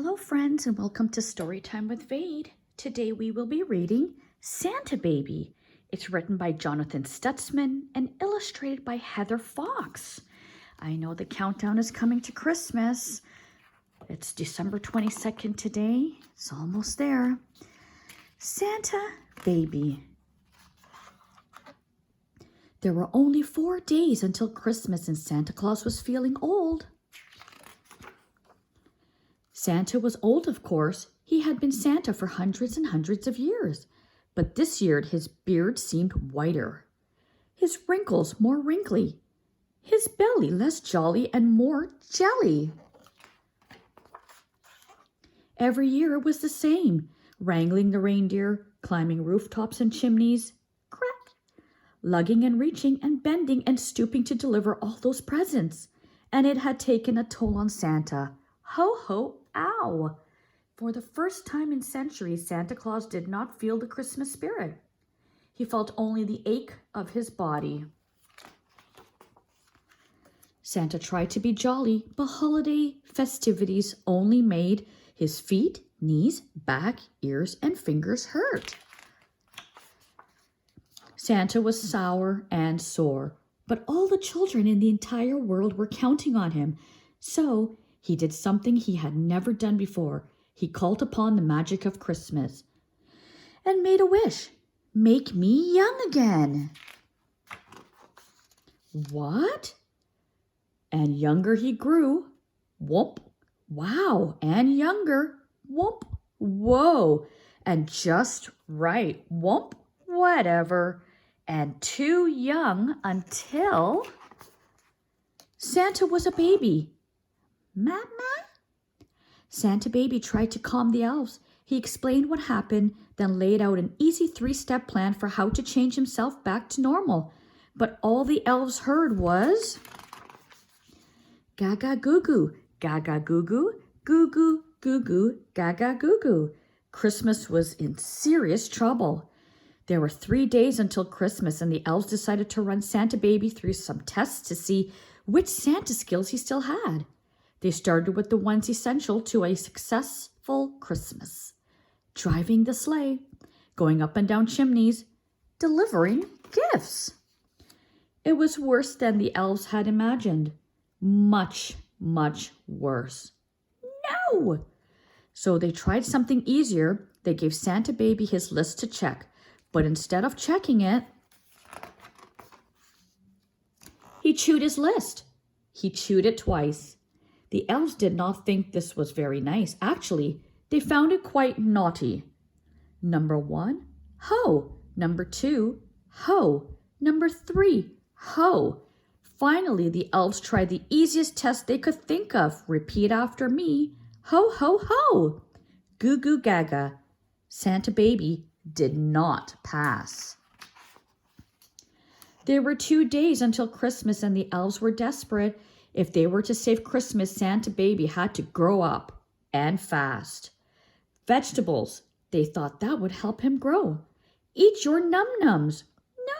Hello friends and welcome to Storytime with Vade. Today we will be reading Santa Baby. It's written by Jonathan Stutzman and illustrated by Heather Fox. I know the countdown is coming to Christmas. It's December 22nd today. It's almost there. Santa Baby. There were only 4 days until Christmas and Santa Claus was feeling old. Santa was old, of course. He had been Santa for hundreds and hundreds of years. But this year his beard seemed whiter, his wrinkles more wrinkly, his belly less jolly and more jelly. Every year it was the same, wrangling the reindeer, climbing rooftops and chimneys, crack, lugging and reaching and bending and stooping to deliver all those presents. And it had taken a toll on Santa. Ho, ho, ow! For the first time in centuries, Santa Claus did not feel the Christmas spirit. He felt only the ache of his body. Santa tried to be jolly, but holiday festivities only made his feet, knees, back, ears, and fingers hurt. Santa was sour and sore, but all the children in the entire world were counting on him, so he did something he had never done before. He called upon the magic of Christmas and made a wish. Make me young again. What? And younger he grew. Whoop. Wow. And younger. Whoop. Whoa. And just right. Whoop. Whatever. And too young until Santa was a baby. Mama? Santa Baby tried to calm the elves. He explained what happened, then laid out an easy 3-step plan for how to change himself back to normal. But all the elves heard was gaga goo goo, gaga goo goo, goo goo goo goo, gaga goo goo. Christmas was in serious trouble. There were 3 days until Christmas, and the elves decided to run Santa Baby through some tests to see which Santa skills he still had. They started with the ones essential to a successful Christmas. Driving the sleigh, going up and down chimneys, delivering gifts. It was worse than the elves had imagined. Much, much worse. No! So they tried something easier. They gave Santa Baby his list to check. But instead of checking it, he chewed his list. He chewed it twice. The elves did not think this was very nice. Actually, they found it quite naughty. Number 1, ho. Number 2, ho. Number 3, ho. Finally, the elves tried the easiest test they could think of. Repeat after me. Ho, ho, ho. Goo, goo, gaga. Santa Baby did not pass. There were 2 days until Christmas, and the elves were desperate. If they were to save Christmas, Santa Baby had to grow up, and fast. Vegetables, they thought that would help him grow. Eat your num-nums.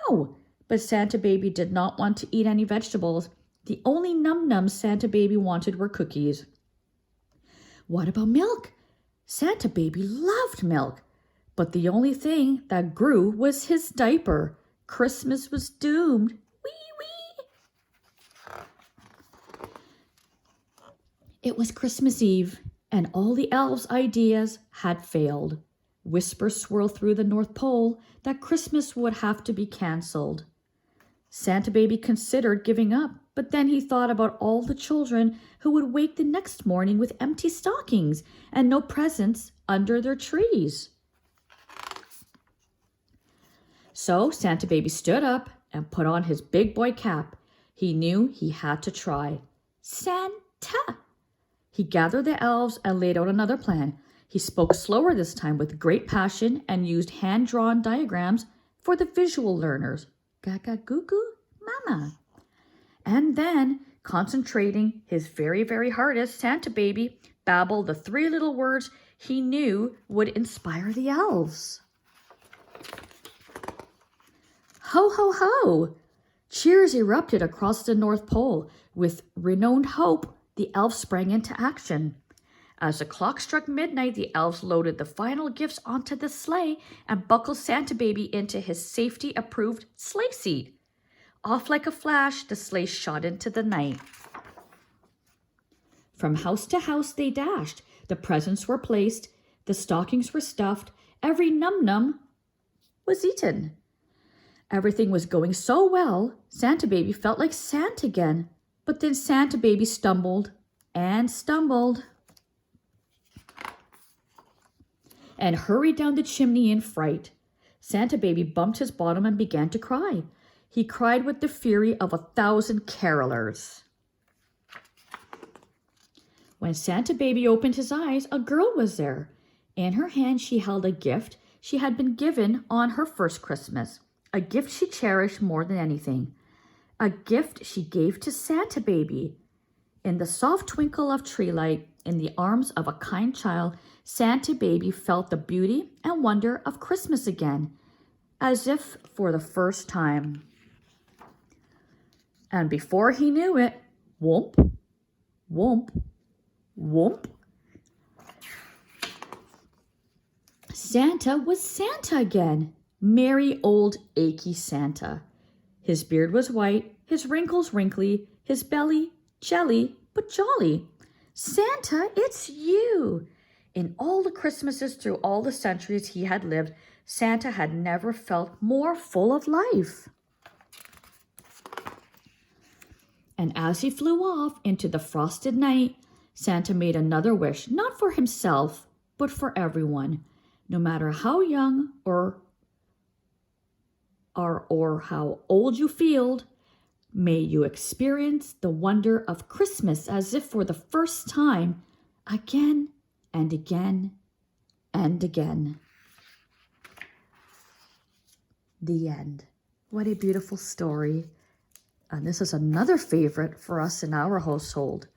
No, but Santa Baby did not want to eat any vegetables. The only num-nums Santa Baby wanted were cookies. What about milk? Santa Baby loved milk, but the only thing that grew was his diaper. Christmas was doomed. It was Christmas Eve, and all the elves' ideas had failed. Whispers swirled through the North Pole that Christmas would have to be canceled. Santa Baby considered giving up, but then he thought about all the children who would wake the next morning with empty stockings and no presents under their trees. So Santa Baby stood up and put on his big boy cap. He knew he had to try. Santa! He gathered the elves and laid out another plan. He spoke slower this time with great passion and used hand-drawn diagrams for the visual learners. Gaga goo goo, mama. And then, concentrating his very, very hardest, Santa Baby babbled the 3 little words he knew would inspire the elves. Ho, ho, ho! Cheers erupted across the North Pole. With renewed hope, the elves sprang into action. As the clock struck midnight, the elves loaded the final gifts onto the sleigh and buckled Santa Baby into his safety-approved sleigh seat. Off like a flash, the sleigh shot into the night. From house to house they dashed. The presents were placed. The stockings were stuffed. Every num-num was eaten. Everything was going so well, Santa Baby felt like Santa again. But then Santa Baby stumbled and stumbled and hurried down the chimney in fright. Santa Baby bumped his bottom and began to cry. He cried with the fury of 1,000 carolers. When Santa Baby opened his eyes, a girl was there. In her hand she held a gift she had been given on her first Christmas, a gift she cherished more than anything, a gift she gave to Santa Baby. In the soft twinkle of tree light, in the arms of a kind child, Santa Baby felt the beauty and wonder of Christmas again, as if for the first time. And before he knew it, whoomp, whoomp, whoomp, Santa was Santa again. Merry old achy Santa. His beard was white, his wrinkles wrinkly, his belly jelly but jolly. Santa, it's you! In all the Christmases through all the centuries he had lived, Santa had never felt more full of life. And as he flew off into the frosted night, Santa made another wish, not for himself, but for everyone. No matter how young or how old you feel, may you experience the wonder of Christmas as if for the first time, again and again and again. The end. What a beautiful story. And this is another favorite for us in our household.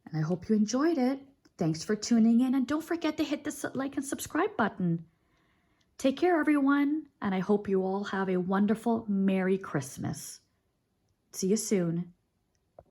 And I hope you enjoyed it. Thanks for tuning in. And don't forget to hit the like and subscribe button. Take care, everyone. And I hope you all have a wonderful Merry Christmas. See you soon.